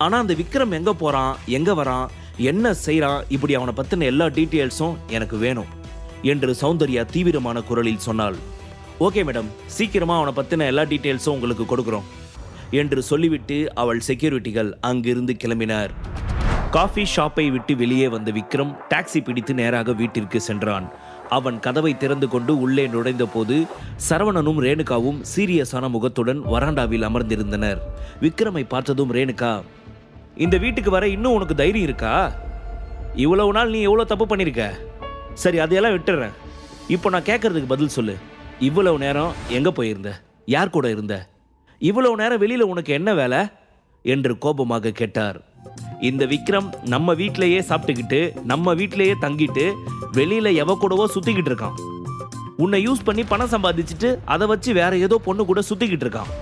ஆனா அந்த விக்ரம் எங்க போறான், எங்க வரான், என்ன செய்றான், இப்படி அவனை பத்தின எல்லா டீட்டெயில்ஸும் எனக்கு வேணும் என்று சௌந்தர்யா தீவிரமான குரலில் சொன்னாள். ஓகே மேடம், சீக்கிரமா அவனை பத்தின எல்லா டீட்டெயில்ஸும் உங்களுக்கு கொடுக்குறோம் என்று சொல்லிவிட்டு அவள் செக்யூரிட்டிகள் அங்கிருந்து கிளம்பினார். காஃபி ஷாப்பை விட்டு வெளியே வந்த விக்ரம் டாக்ஸி பிடித்து நேராக வீட்டிற்கு சென்றான். அவன் கதவை திறந்து கொண்டு உள்ளே நுழைந்த போது சரவணனும் ரேணுகாவும் சீரியஸான முகத்துடன் வராண்டாவில் அமர்ந்திருந்தனர். விக்ரமை பார்த்ததும் ரேணுகா, இந்த வீட்டுக்கு வர இன்னும் உனக்கு தைரியம் இருக்கா? இவ்வளவு நாள் நீ எவ்வளோ தப்பு பண்ணியிருக்க. சரி, அதையெல்லாம் விட்டுறேன். இப்போ நான் கேட்கறதுக்கு பதில் சொல்லு. இவ்வளவு நேரம் எங்கே போயிருந்த, யார் கூட இருந்த, இவ்வளவு நேரம் வெளியில் உனக்கு என்ன வேலை என்று கோபமாக கேட்டார். இந்த விக்ரம் நம்ம வீட்டிலேயே சாப்பிட்டுக்கிட்டு நம்ம வீட்டிலேயே தங்கிட்டு வெளியில் எவ கூடவோ சுற்றிக்கிட்டு இருக்கான். உன்னை யூஸ் பண்ணி பணம் சம்பாதிச்சுட்டு அதை வச்சு வேற ஏதோ பொண்ணு கூட சுற்றிக்கிட்டு இருக்கான்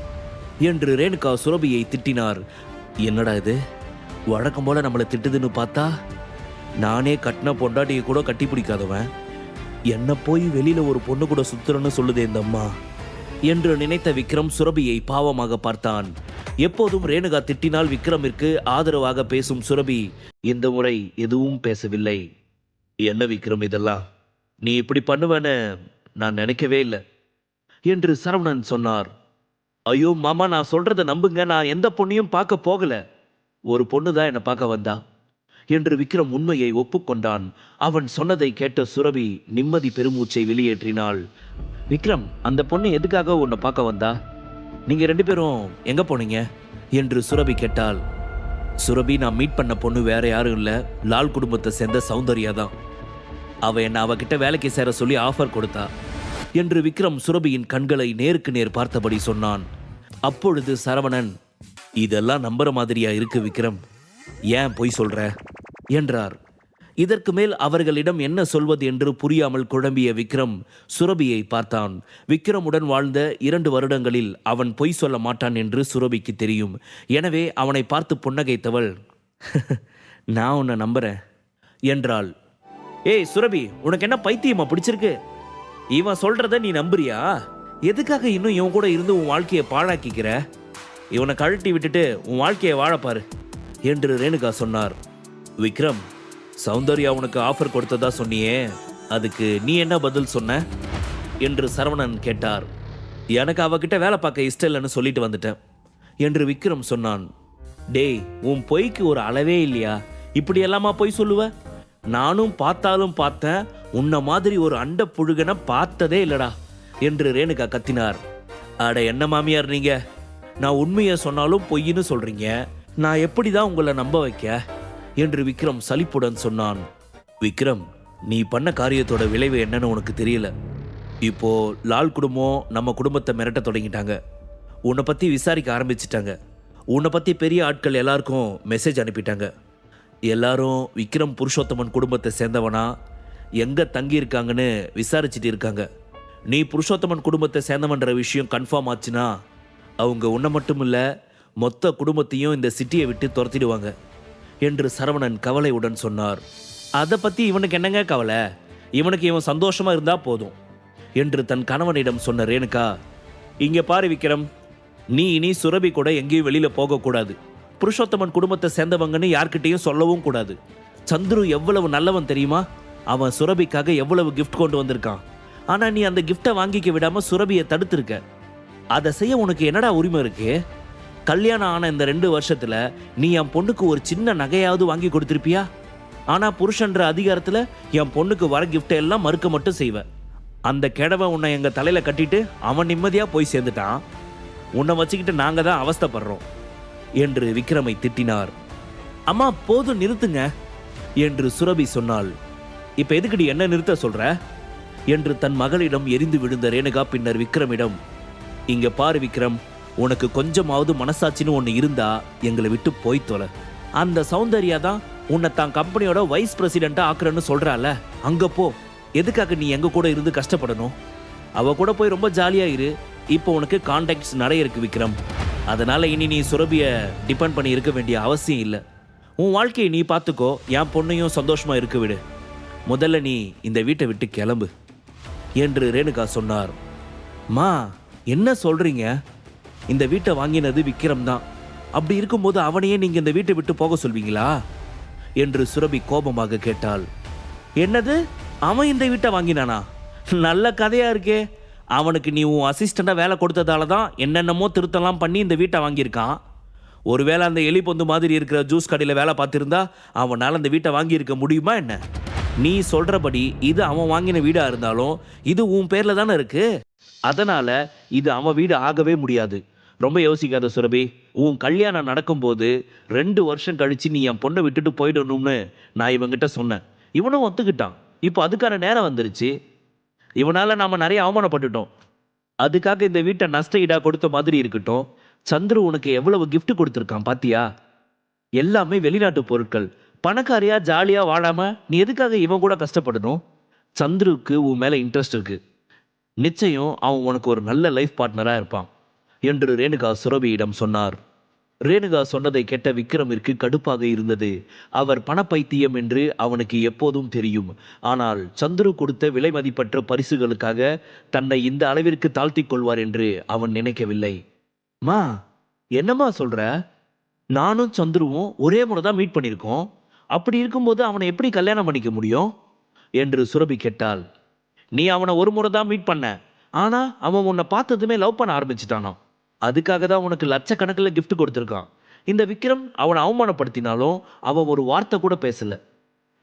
என்று ரேணுகா சுரபியை திட்டினார். என்னடா இது, வழக்கம் போல நம்மளை திட்டுதுன்னு பார்த்தா நானே கட்டின பொண்டாட்டியை கூட கட்டி பிடிக்காதவன் என்ன போய் வெளியில ஒரு பொண்ணு கூட சுத்துறன்னு சொல்லுதே இந்த அம்மா என்று நினைத்த விக்ரம் சுரபியை பாவமாக பார்த்தான். எப்போதும் ரேணுகா திட்டினால் விக்ரமிற்கு ஆதரவாக பேசும் சுரபி இந்த முறை எதுவும் பேசவில்லை. என்ன விக்ரம் இதெல்லாம், நீ இப்படி பண்ணுவேன்னு நான் நினைக்கவே இல்லை என்று சரவணன் சொன்னார். ஐயோ மாமா, நான் சொல்றதை நம்புங்க, நான் எந்த பொண்ணையும் பார்க்க போகல. ஒரு பொண்ணு தான் என்னை பார்க்க வந்தா என்று விக்ரம் உண்மையை ஒப்புக்கொண்டான். அவன் சொன்னதை கேட்ட சுரபி நிம்மதி பெருமூச்சை வெளியேற்றினாள். விக்ரம், அந்த பொண்ணு எதுக்காக உன்னை பார்க்க வந்தா? நீங்க 2 பேரும் எங்க போனீங்க என்று சுரபி கேட்டாள். சுரபி, நான் மீட் பண்ண பொண்ணு வேற யாரும் இல்ல, லால் குடும்பத்தை சேர்ந்த சௌந்தர்யா தான். அவ என்ன அவகிட்ட வேலைக்கு சேர சொல்லி ஆஃபர் கொடுத்தா என்று விக்ரம் சுரபியின் கண்களை நேருக்கு நேர் பார்த்தபடி சொன்னான். அப்பொழுது சரவணன், இதெல்லாம் நம்புற மாதிரியா இருக்கு விக்ரம், ஏன் பொய் சொல்ற என்றார். இதற்கு மேல் அவர்களிடம் என்ன சொல்வது என்று புரியாமல் குழம்பிய விக்ரம் சுரபியை பார்த்தான். விக்ரமுடன் வாழ்ந்த 2 வருடங்களில் அவன் பொய் சொல்ல மாட்டான் என்று சுரபிக்கு தெரியும். எனவே அவனை பார்த்து புன்னகைத்தவள், நான் உன்னை நம்புறேன் என்றாள். ஏய் சுரபி, உனக்கு என்ன பைத்தியமா பிடிச்சிருக்கு? இவன் சொல்றத நீ நம்புறியா? எதுக்காக இன்னும் இவன் கூட இருந்து உன் வாழ்க்கையை பாழாக்கிக்கிற? இவனை கழட்டி விட்டுட்டு உன் வாழ்க்கையை வாழப்பாரு என்று ரேணுகா சொன்னார். விக்ரம், சௌந்தர்யா உனக்கு ஆஃபர் கொடுத்ததா சொன்னியே, அதுக்கு நீ என்ன பதில் சொன்ன என்று சரவணன் கேட்டார். எனக்கு அவகிட்ட வேலை பார்க்க இஷ்டம் இல்லைன்னு சொல்லிட்டு வந்துட்டேன் என்று விக்ரம் சொன்னான். டேய், உன் பொய்க்கு ஒரு அளவே இல்லையா? இப்படி எல்லாமா பொய் சொல்லுவ? நானும் பார்த்தாலும் பார்த்தேன், உன்ன மாதிரி ஒரு அண்ட புழுகனை பார்த்ததே இல்லடா என்று ரேணுகா கத்தினார். அட என்ன மாமியார் நீங்க, நான் உண்மையை சொன்னாலும் பொய்ன்னு சொல்றீங்க, நான் எப்படி தான் உங்களை நம்ப வைக்க என்று விக்ரம் சலிப்புடன் சொன்னான். விக்ரம், நீ பண்ண காரியத்தோட விளைவு என்னன்னு உனக்கு தெரியல. இப்போ லால் குடும்பம் நம்ம குடும்பத்தை மிரட்ட தொடங்கிட்டாங்க. உன்னை பத்தி விசாரிக்க ஆரம்பிச்சிட்டாங்க. உன்னை பத்தி பெரிய ஆட்கள் எல்லாருக்கும் மெசேஜ் அனுப்பிட்டாங்க. எல்லாரும் விக்ரம் புருஷோத்தமன் குடும்பத்தை சேர்ந்தவனா, எங்க தங்கி இருக்காங்கன்னு விசாரிச்சுட்டு இருக்காங்க. நீ புருஷோத்தமன் குடும்பத்தை சேர்ந்தவன்ற விஷயம் கன்ஃபார்ம் ஆச்சுன்னா அவங்க உன்னை மட்டும் இல்ல, மொத்த குடும்பத்தையும் இந்த சிட்டியை விட்டு துரத்திடுவாங்க என்று சரவணன் கவலையுடன் சொன்னார். அதை பற்றி இவனுக்கு என்னங்க கவலை, இவனுக்கு இவன் சந்தோஷமா இருந்தா போதும் என்று தன் கணவனிடம் சொன்ன ரேணுகா, இங்கே பாரு விக்ரம், நீ இனி சுரபி கூட எங்கேயும் வெளியில் போகக்கூடாது. புருஷோத்தமன் குடும்பத்தை சேர்ந்தவங்கன்னு யார்கிட்டையும் சொல்லவும் கூடாது. சந்துரு எவ்வளவு நல்லவன் தெரியுமா? அவன் சுரபிக்காக எவ்வளவு கிஃப்ட் கொண்டு வந்திருக்கான். ஆனால் நீ அந்த கிஃப்டை வாங்கிக்க விடாம சுரபியை தடுத்திருக்க. அதை செய்ய உனக்கு என்னடா உரிமை இருக்கு? கல்யாணம் ஆன இந்த 2 வருஷத்துல நீ என் பொண்ணுக்கு ஒரு சின்ன நகையாவது வாங்கி கொடுத்திருப்பியா? ஆனா புருஷன்ற அதிகாரத்துல என் பொண்ணுக்கு வர கிஃப்ட் எல்லாம் மறுக்க மட்டும் செய்வ. அந்த கிழவை உன்னை எங்க தலையில கட்டிட்டு அவன் நிம்மதியா போய் சேர்ந்துட்டான். உன்னை வச்சுக்கிட்டு நாங்க தான் அவஸ்தைப்படுறோம் என்று விக்ரமை திட்டினார். அம்மா போதும் நிறுத்துங்க என்று சுரபி சொன்னாள். இப்ப எதுக்குடி என்ன நிறுத்த சொல்ற என்று தன் மகளிடம் எரிந்து விழுந்த ரேணுகா பின்னர் விக்ரமிடம், இங்க பாரு விக்ரம், உனக்கு கொஞ்சமாவது மனசாட்சின்னு ஒன்று இருந்தா எங்களை விட்டு போய் தொலை. அந்த சௌந்தர்யா தான் உன்னை தான் கம்பெனியோட வைஸ் பிரசிடென்ட்டா ஆக்குறன்னு சொல்றால, அங்க போ. எதுக்காக நீ எங்க கூட இருந்து கஷ்டப்படணும்? அவ கூட போய் ரொம்ப ஜாலியா இரு. இப்போ உனக்கு கான்டாக்ட்ஸ் நிறைய இருக்கு விக்ரம். அதனால இனி நீ சுரபியை டிபெண்ட் பண்ணி இருக்க வேண்டிய அவசியம் இல்லை. உன் வாழ்க்கையை நீ பார்த்துக்கோ, என் பொண்ணையும் சந்தோஷமா இருக்க விடு. முதல்ல நீ இந்த வீட்டை விட்டு கிளம்பு என்று ரேணுகா சொன்னார். மா, என்ன சொல்றீங்க? இந்த வீட்டை வாங்கினது விக்ரம் தான். அப்படி இருக்கும்போது அவனையே நீங்க இந்த வீட்டை விட்டு போக சொல்வீங்களா என்று சுரபி கோபமாக கேட்டாள். என்னது, அவன் இந்த வீட்டை வாங்கினானா? நல்ல கதையா இருக்கே. அவனுக்கு நீ உன் அசிஸ்டண்டா வேலை கொடுத்ததால தான் என்னென்னமோ திருத்தலாம் பண்ணி இந்த வீட்டை வாங்கியிருக்கான். ஒருவேளை அந்த எலி பொந்து மாதிரி இருக்கிற ஜூஸ் கடையில் வேலை பார்த்துருந்தா அவனால் அந்த வீட்டை வாங்கியிருக்க முடியுமா என்ன? நீ சொல்றபடி இது அவன் வாங்கின வீடா இருந்தாலும் இது உன் பேர்ல தானே இருக்கு. அதனால இது அவன் வீடு ஆகவே முடியாது. ரொம்ப யோசிக்காத சுரபி. உன் கல்யாணம் நடக்கும்போது 2 வருஷம் கழிச்சு நீ என் பொண்ணை விட்டுட்டு போயிடணும்னு நான் இவங்கிட்ட சொன்னேன். இவனும் ஒத்துக்கிட்டான். இப்போ அதுக்கான நேரம் வந்துருச்சு. இவனால நாம நிறைய அவமானப்பட்டுட்டோம். அதுக்காக இந்த வீட்டை நஷ்ட ஈடா கொடுத்த மாதிரி இருக்கட்டும். சந்துரு உனக்கு எவ்வளவு gift கொடுத்துருக்கான் பாத்தியா? எல்லாமே வெளிநாட்டு பொருட்கள். பணக்காரியா ஜாலியா வாழாம நீ எதுக்காக இவன் கூட கஷ்டப்படணும்? சந்துருக்கு உன் மேல இன்ட்ரெஸ்ட் இருக்கு. நிச்சயம் அவன் உனக்கு ஒரு நல்ல லைஃப் பார்ட்னரா இருப்பான் என்று ரேணுகா சுரபியிடம் சொன்னார். ரேணுகா சொன்னதை கேட்ட விக்ரமிற்கு கடுப்பாக இருந்தது. அவர் பணப்பைத்தியம் என்று அவனுக்கு எப்போதும் தெரியும். ஆனால் சந்துரு கொடுத்த விலை மதிப்பற்ற பரிசுகளுக்காக தன்னை இந்த அளவிற்கு தாழ்த்திக் கொள்வார் என்று அவன் நினைக்கவில்லை. மா, என்னம்மா சொல்ற? நானும் சந்துருவும் ஒரே முறை தான் மீட் பண்ணியிருக்கோம். அப்படி இருக்கும்போது அவனை எப்படி கல்யாணம் பண்ணிக்க முடியும் என்று சுரபி கேட்டாள். நீ அவனை ஒரு முறை தான் மீட் பண்ண. ஆனா அவன் உன்னை பார்த்ததுமே லவ் பண்ண ஆரம்பிச்சிட்டானாம். அதுக்காக தான் உனக்கு லட்சக்கணக்கில் gift கொடுத்துருக்கான். இந்த விக்ரம் அவனை அவமானப்படுத்தினாலும் அவன் ஒரு வார்த்தை கூட பேசல.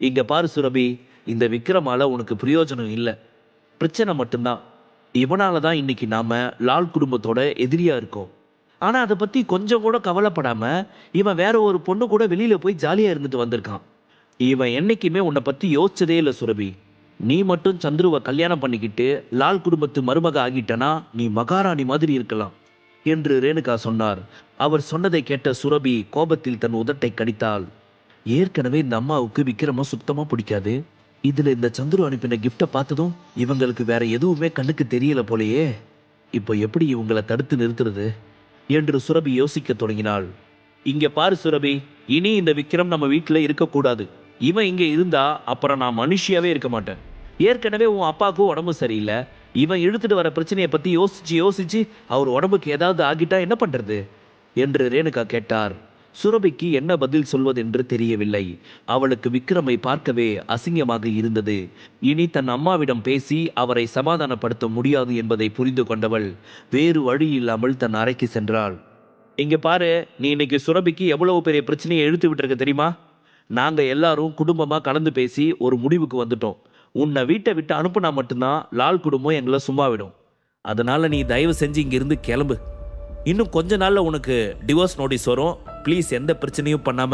இங்க பாரு சுரபி, இந்த விக்ரமால உனக்கு பிரயோஜனம் இல்லை, பிரச்சனை மட்டும்தான். இவனால தான் இன்னைக்கு நாம லால் குடும்பத்தோட எதிரியா இருக்கோம். ஆனா அதை பத்தி கொஞ்சம் கூட கவலைப்படாம இவன் வேற ஒரு பொண்ணு கூட வெளியில போய் ஜாலியா இருந்துட்டு வந்திருக்கான். இவன் என்னைக்குமே உன்னை பத்தி யோசிச்சதே இல்லை சுரபி. நீ மட்டும் சந்துருவை கல்யாணம் பண்ணிக்கிட்டு லால் குடும்பத்து மருமக ஆகிட்டனா நீ மகாராணி மாதிரி இருக்கலாம் என்று ரேணுகா சொன்னார். அவர் சொன்னதை கேட்ட சுரபி கோபத்தில் தன் உதட்டை கடித்தாள். ஏற்கனவே இந்த அம்மாவுக்கு விக்ரம சுத்தமா பிடிக்காது. இதுல இந்த சந்துரு அனுப்பின கிஃப்டை பார்த்ததும் இவங்களுக்கு வேற எதுவுமே கண்ணுக்கு தெரியல போலயே. இப்போ எப்படி இவங்களை தடுத்து நிறுத்துறது என்று சுரபி யோசிக்க தொடங்கினாள். இங்க பாரு சுரபி, இனி இந்த விக்ரம் நம்ம வீட்டுல இருக்கக்கூடாது. இவன் இங்க இருந்தா அப்புறம் நான் மனுஷியாவே இருக்க மாட்டேன். ஏற்கனவே உன் அப்பாவுக்கும் உடம்பு சரியில்லை. இவன் இழுத்துட்டு வர பிரச்சனையை பத்தி யோசிச்சு அவர் உடம்புக்கு ஏதாவது ஆகிட்டா என்ன பண்றது என்று ரேணுகா கேட்டார். சுரபிக்கு என்ன பதில் சொல்வதென்று தெரியவில்லை. அவளுக்கு விக்ரமை பார்க்கவே அசிங்கமாக இருந்தது. இனி தன் அம்மாவிடம் பேசி அவரை சமாதானப்படுத்த முடியாது என்பதை புரிந்து கொண்டவள் வேறு வழி இல்லாமல் தன் அறைக்கு சென்றாள். இங்க பாரு, நீ இன்னைக்கு சுரபிக்கு எவ்வளவு பெரிய பிரச்சனையை இழுத்து விட்டுருக்க தெரியுமா? நாங்க எல்லாரும் குடும்பமா கலந்து பேசி ஒரு முடிவுக்கு வந்துட்டோம். உன்னை வீட்டை விட்டு அனுப்புனா மட்டும்தான் லால் குடும்பம் எங்களை சும்மா விடும். அதனால நீ தயவு செஞ்சு இங்கிருந்து கிளம்பு. இன்னும் கொஞ்ச நாள்ல உனக்கு டிவோர்ஸ் நோட்டீஸ் வரும். ப்ளீஸ் எந்த பிரச்சனையும் பண்ணாம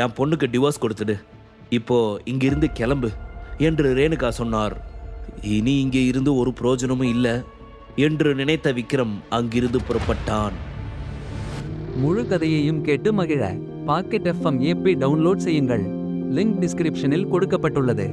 என் பொண்ணுக்கு டிவோர்ஸ் கொடுத்துடு. இப்போ இங்கிருந்து கிளம்பு என்று ரேணுகா சொன்னார். இனி இங்கே இருந்து ஒரு பிரயோஜனமும் இல்லை என்று நினைத்த விக்ரம் அங்கிருந்து புறப்பட்டான். முழு கதையையும் கேட்டு மகிழ பாக்கெட் FM ஆப்பை டவுன்லோட் செய்யுங்கள். லிங்க் டிஸ்கிரிப்ஷனில் கொடுக்கப்பட்டுள்ளது.